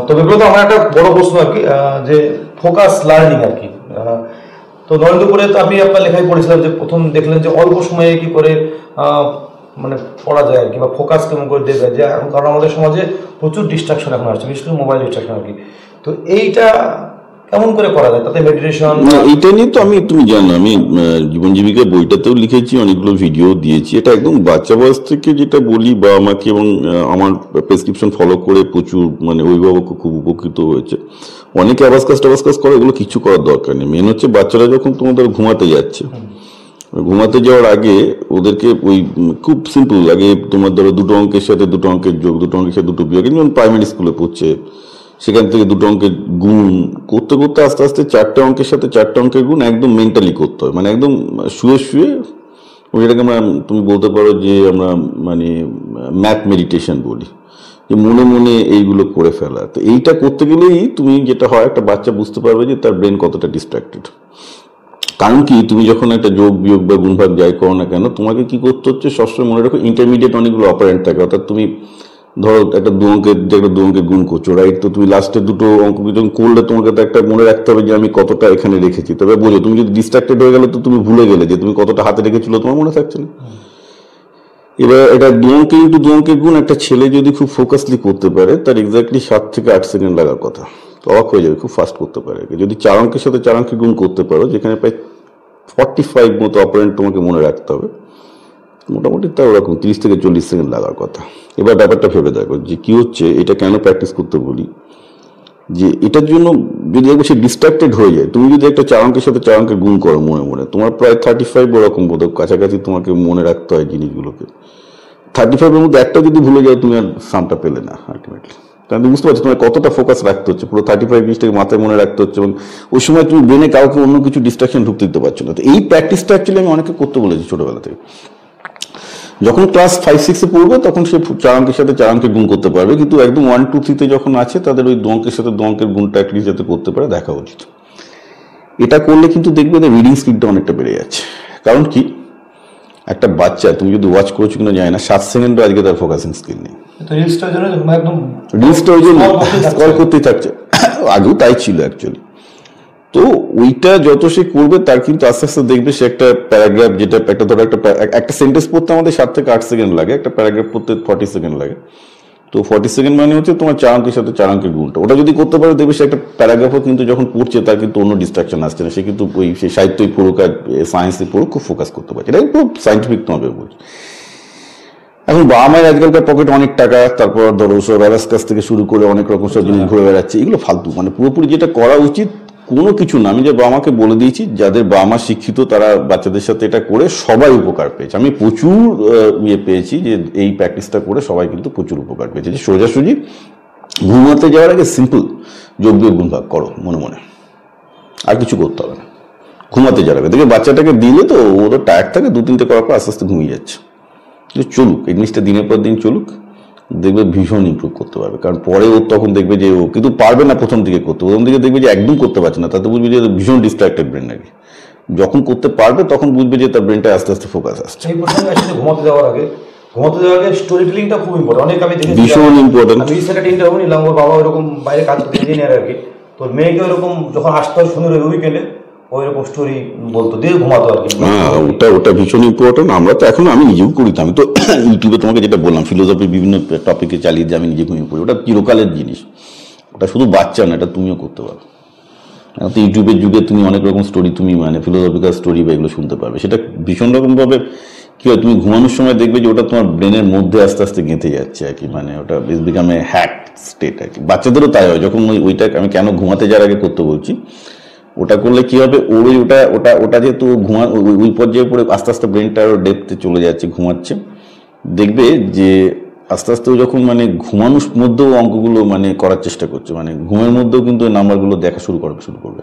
তো বিপ্লব, আমার একটা বড় প্রশ্ন আর কি, যে ফোকাস লার্নিং আর কি। তো নরেন্দ্রপুরে তো আমি আপনার লেখায় পড়েছিলাম যে প্রথম দেখলেন যে অল্প সময়ে কি করে মানে পড়া যায় আর কি, বা ফোকাস কেমন করে দেওয়া যায়, যে এখন কারণ আমাদের সমাজে প্রচুর ডিস্ট্রাকশন এখন আসছে, বিশেষ করে মোবাইল ডিস্ট্রাকশন আর কি। তো এইটা কেমন করে করা যায়, তাতে মেডিটেশন? এইটা নিয়ে তো তুমি জানো আমি জীবন জীবিকা বইটাতেও লিখেছি, অনেকগুলো ভিডিও দিয়েছি। এটা একদম বাচ্চা বয়স থেকে যেটা বলি বা আমাকে এবং আমার প্রেসক্রিপশন ফলো করে প্রচুর মানে অভিভাবক খুব উপকৃত হয়েছে। অনেকে আবাসকাজ করে, এগুলো কিছু করার দরকার নেই। মেন হচ্ছে বাচ্চারা যখন তোমাদের ঘুমাতে যাচ্ছে, ঘুমাতে যাওয়ার আগে ওদেরকে ওই খুব সিম্পল আগে তোমার ধরো দুটো অঙ্কের সাথে দুটো অঙ্কের যোগ, দুটো অঙ্কের সাথে দুটো বিয়োগ, যেমন প্রাইমারি স্কুলে পড়ছে, সেখান থেকে দুটো অঙ্কের গুণ করতে করতে আস্তে আস্তে চারটে অঙ্কের সাথে চারটে অঙ্কের গুণ একদম মেন্টালি করতে হয়, মানে একদম শুয়ে শুয়ে। যেটাকে আমরা তুমি বলতে পারো যে আমরা মানে ম্যাথ মেডিটেশন বলি, যে মনে মনে এইগুলো করে ফেলা। তো এইটা করতে গেলেই তুমি যেটা হয়, একটা বাচ্চা বুঝতে পারবে যে তার ব্রেন কতটা ডিস্ট্রাক্টেড। কারণ কি, তুমি যখন একটা যোগ বিয়োগ বা গুণভাগ যাই করো না কেন, তোমাকে কি করতে হচ্ছে সবসময় মনে রাখো ইন্টারমিডিয়েট অনেকগুলো অপারেন্ট থাকে। অর্থাৎ তুমি ধরো একটা দু অঙ্কের গুণ করছো, রাইট? তো তুমি লাস্টের দুটো অঙ্ক যখন করলে তোমাকে তো একটা মনে রাখতে হবে যে আমি কতটা এখানে রেখেছি। তবে বোঝো, তুমি যদি ডিস্ট্রাক্টেড হয়ে গেলে তো তুমি ভুলে গেলে যে তুমি কতটা হাতে রেখেছিল, তোমার মনে থাকছে না। এবার এটা দু অঙ্কের গুণ একটা ছেলে যদি খুব ফোকাসলি করতে পারে, তার এক্স্যাক্টলি 7 থেকে 8 সেকেন্ড লাগার কথা। অবাক হয়ে যাবে, খুব ফাস্ট করতে পারে। যদি 4 অঙ্কের সাথে 4 অঙ্কের গুণ করতে পারো, যেখানে প্রায় 45 মতো অপারেন্ট তোমাকে মনে রাখতে হবে, মোটামুটি তার ওরকম 30 থেকে 40 সেকেন্ড লাগার কথা। এবার ব্যাপারটা ভেবে দেখো যে কি হচ্ছে। এটা কেন প্র্যাকটিস করতে বলি, যে এটার জন্য যদি একবার সে ডিস্ট্রাক্টেড হয়ে যায়, তুমি যদি একটা 4 অঙ্কের সাথে 4 অঙ্কের গুণ করো মনে মনে, তোমার প্রায় 35 ওরকম বোধ কাছাকাছি তোমাকে মনে রাখতে হয় জিনিসগুলোকে। 35 এর মধ্যে একটা যদি ভুলে যাও, তুমি আর সামটা পেলে না আলটিমেটলি। কারণ তুমি বুঝতে পারছো তোমার কতটা ফোকাস রাখতে হচ্ছে, পুরো 35 জিনিসটাকে মাথায় মনে রাখতে হচ্ছে, এবং ওই সময় তুমি ব্রেনে কাউকে অন্য কিছু ডিস্ট্রাকশন ঢুকতে দিতে পারছো না। তো এই প্র্যাকটিসটা অ্যাকচুয়ালি আমি অনেকে করতে বলেছি ছোটবেলা থেকে। যখন ক্লাস 5-6 পড়বে তখন সে 4 অঙ্কের সাথে 4 অঙ্কের গুণ করতে পারবে, কিন্তু একদম 1-2-3 যখন আছে তাদের ওই 2 অঙ্কের সাথে 2 অঙ্কের গুণটা অ্যাটলিস্ট যাতে করতে পারে দেখা উচিত। এটা করলে কিন্তু দেখবে যে রিডিং স্পিডটা অনেকটা বেড়ে যাচ্ছে। কারণ কি, একটা বাচ্চা তুমি যদি ওয়াচ করছো কিনা জানি না, 7 সেকেন্ডও আজকে তার ফোকাসিং স্কিল নেই। রিলসটা ওই জন্য স্ক্রল করতেই থাকছে, আগেও তাই ছিল অ্যাকচুয়ালি। তো ওইটা যত সে করবে তার কিন্তু আস্তে আস্তে দেখবে সে একটা প্যারাগ্রাফ, যেটা একটা ধরো একটা সেন্টেন্স পড়তে আমাদের 7 থেকে 8 সেকেন্ড লাগে, একটা প্যারাগ্রাফ পড়তে 40 সেকেন্ড লাগে। তো 40 সেকেন্ড মানে হচ্ছে তোমার 4 অঙ্কের সাথে 4 অঙ্কের গুণটা। ওটা যদি করতে পারে দেখবে সে একটা প্যারাগ্রাফও কিন্তু যখন পড়ছে তার কিন্তু অন্য ডিস্ট্রাকশন আসছে না, সে কিন্তু ওই সে সাহিত্যই পড়ুক আর সায়েন্সই পড়ুক খুব ফোকাস করতে পারছে। এটা খুব সাইন্টিফিক তোমাকে বলছি। এখন বাবা মায়ের আজকালকার পকেটে অনেক টাকা, তারপর ধরো সব আবাস কাছ থেকে শুরু করে অনেক রকম সব জিনিস ঘুরে বেড়াচ্ছে, এগুলো ফালতু। মানে পুরোপুরি যেটা করা উচিত কোনো কিছু না। আমি যে বাবা মাকে বলে দিয়েছি, যাদের বাবা মা শিক্ষিত তারা বাচ্চাদের সাথে এটা করে সবাই উপকার পেয়েছে। আমি প্রচুর পেয়েছি যে এই প্র্যাকটিসটা করে সবাই কিন্তু প্রচুর উপকার পেয়েছে। যে সোজাসুজি ঘুমাতে যাওয়ার আগে সিম্পল যোগ বিয়োগ গুণ ভাগ করো মনে মনে, আর কিছু করতে হবে না। ঘুমাতে যাওয়ার আগে দেখবে বাচ্চাটাকে দিলে তো ও তো টায়ার্ড থাকে, 2-3টে করার পর আস্তে আস্তে ঘুমিয়ে যাচ্ছে। চলুক এই জিনিসটা দিনের পর দিন চলুক, দেখবে ভীষণ ইমপ্রুভ করতে পারবে। কারণ পরে ও তখন দেখবে যে ও কিন্তু পারবে না প্রথম দিকে করতে, প্রথম দিকে দেখবে যে একদম করতে পারছে না, তাতে বুঝবে যে ভীষণ ডিস্ট্রাক্টেড ব্রেন নাকি। যখন করতে পারবে তখন বুঝবে যে তার ব্রেনটা আস্তে আস্তে ফোকাস আসছে। ঘুমাতে যাওয়ার আগে স্টোরি টেলিংটা খুব ইম্পর্টেন্ট। অনেক আমি দেখেছি ভীষণ ইম্পর্টেন্ট। আমি রিসেন্ট ইন্টারভিউ নিলাম, ওর বাবা ওরকম বাইরে কাজ করতে ইঞ্জিনিয়ার আর কি। তোর মেয়েকে ওরকম যখন আসতে হয় শনির উইকেন্ডে ওইরকম স্টোরি বলতো, দিয়ে ঘুমাতো আর কি। হ্যাঁ, ওটা ভীষণ ইম্পর্টেন্ট। আমরা তো এখন আমি নিজেও করি, আমি তো ইউটিউবে তোমাকে যেটা বললাম ফিলোসফি বিভিন্ন টপিকে চালিয়ে দিয়ে আমি নিজে ঘুমিয়ে পড়ি। ওটা চিরকালের জিনিস, ওটা শুধু বাচ্চা না, এটা তুমিও করতে পারো। এখন তো ইউটিউবের যুগে তুমি অনেক রকম স্টোরি তুমি মানে ফিলোসফিক্যাল স্টোরি বা এগুলো শুনতে পারবে। সেটা ভীষণ রকমভাবে কি হয়, তুমি ঘুমানোর সময় দেখবে যে ওটা তোমার ব্রেনের মধ্যে আস্তে আস্তে গেঁথে যাচ্ছে আর কি। মানে ওটা বিকাম এ হ্যাক স্টেট আর কি। বাচ্চাদেরও তাই হয়। যখন ওইটা আমি কেন ঘুমাতে যাওয়ার আগে করতে বলছি, ওটা করলে কি হবে, ওর ওটা যেহেতু ওই পর্যায়ে পড়ে আস্তে আস্তে ব্রেনটা আরো ডেপথে চলে যাচ্ছে, ঘুমাচ্ছে, দেখবে যে আস্তে আস্তে যখন মানে ঘুমানোর মধ্যেও অঙ্কগুলো মানে করার চেষ্টা করছে, মানে ঘুমের মধ্যেও কিন্তু ওই নাম্বারগুলো দেখা শুরু করবে।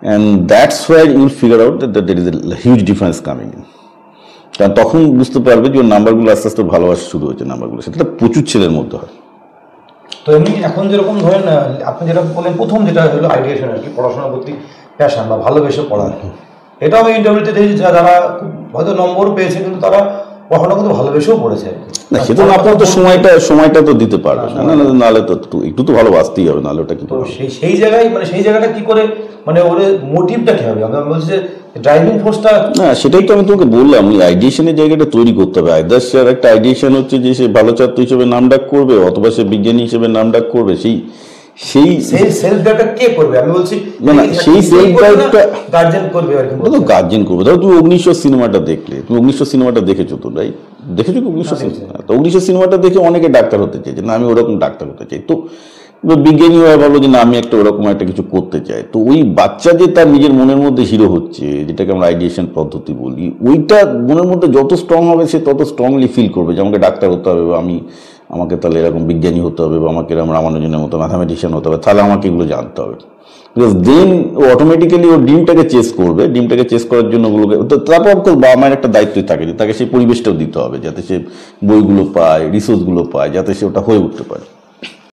And that's why you'll figure out that there is a huge difference coming in. কারণ তখন বুঝতে পারবে যে ওর নাম্বারগুলো আস্তে আস্তে ভালোবাসা শুরু হয়েছে নাম্বারগুলো। সেটা প্রচুর ছেলের মধ্যে হয়। তো এমনি এখন যেরকম ধরেন আপনি যেটা বলেন, প্রথম যেটা হলো আইডিয়েশন আর কি, পড়াশোনার প্রতি প্যাশন বা ভালোবেসে পড়া। এটাও আমি ইন্টারভিউতে দেখেছি যারা হয়তো নম্বর পেয়েছে কিন্তু তারা কখনো কিন্তু ভালোবেসেও পড়েছে। না সে তো আপনার তো সময়টা তো দিতে পারবে না, নাহলে তো একটু তো ভালোবাসতেই হবে, নাহলে ওটা কি তো সেই জায়গায় মানে সেই জায়গাটা কি করে মানে ওর মোটিভটা কি হবে? আমি বলছি যে ড্রাইভিং ফোর্সটা না, সেটাই তো আমি তোমাকে বললাম, ওই আইডিয়েশনের জায়গাটা তৈরি করতে হবে। আইদার সে আর একটা আইডিয়েশন হচ্ছে যে সে ভালো ছাত্র হিসেবে নাম ডাক করবে, অথবা সে বিজ্ঞানী হিসেবে নাম ডাক করবে। সেই সেলফ ডাটা কে করবে? আমি বলছি না সেই সেলফ ডাটা গার্জেন করবে আর কি। তো গার্জেন করবে। ধরো তুমি 1900 সিনেমাটা দেখলে, তুমি 1900 সিনেমাটা দেখেছো তো, রাইট? দেখেছো কি 1900 সিনেমা? তো 1900 সিনেমাটা দেখে অনেকে ডাক্তার হতে চাইছে, না আমি ওরকম ডাক্তার হতে চাই। তো বিজ্ঞানী হয়ে ভাবলো যে না আমি একটা ওরকম একটা কিছু করতে চাই। তো ওই বাচ্চা যে তার নিজের মনের মধ্যে হিরো হচ্ছে, যেটাকে আমরা আইডিয়েশন পদ্ধতি বলি, ওইটা মনের মধ্যে যত স্ট্রং হবে সে তত স্ট্রংলি ফিল করবে যে আমাকে ডাক্তার হতে হবে, বা আমাকে তাহলে এরকম বিজ্ঞানী হতে হবে, বা আমাকে এরকম রামানুজনের মতো ম্যাথামেটিশিয়ান হতে হবে, তাহলে আমাকে এগুলো জানতে হবে। বিকজ দেন ও অটোমেটিক্যালি ওর ড্রিমটাকে চেস করবে। ড্রিমটাকে চেস করার জন্য ওগুলোকে, তারপর বাবা মায়ের একটা দায়িত্বই থাকে যে তাকে সেই পরিবেশটাও দিতে হবে যাতে সে বইগুলো পায়, রিসোর্সগুলো পায়, যাতে সে ওটা হয়ে উঠতে পারে।